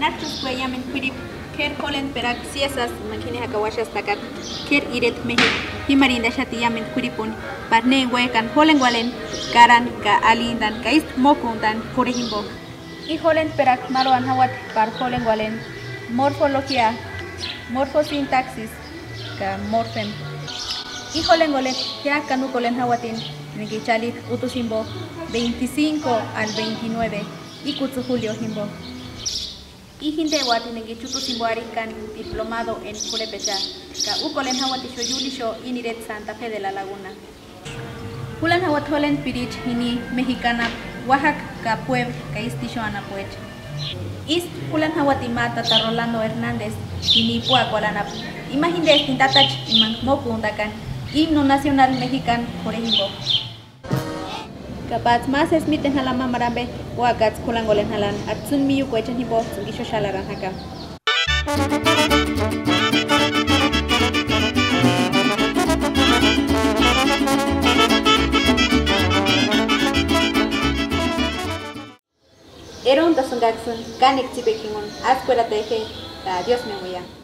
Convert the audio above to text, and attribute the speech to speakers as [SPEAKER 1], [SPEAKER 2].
[SPEAKER 1] Nachos guayamen quirip ker kolen perak siesas makine hakawashas takat ker iret mehi himarinda shatiyamen quiripun parne huecan holen gualen karan ka alindan ka ist mokundan purihimbo y holen perak maroan hawat par holen gualen morfología morfosintaxis ka morfem y holen gualen ya kanu kolen hawatin nikichalik utusimbo 25 al 29 y kutsu julio himbo y gente guatinengue chutu simboarican diplomado en Purepecha, ka ukolen hawati shoyulisho iniret Santa Fe de la Laguna. Hulan hawat holen pirich hini mexicana Oaxaca ka pueb ka istisho anapuech. Ist hulan hawati mata ta Rolando Hernández hini puacualanap. Imaginde estintatach iman mopundakan himno nacional mexicano por ejemplo. Kapaz más esmiten halan mamarambe huacats kulangolen halan atsun miyu kuechan hibo sungisho shalaran haka. Eron tasungaksun kanek tipekingon askuela teje ta Dios me muya.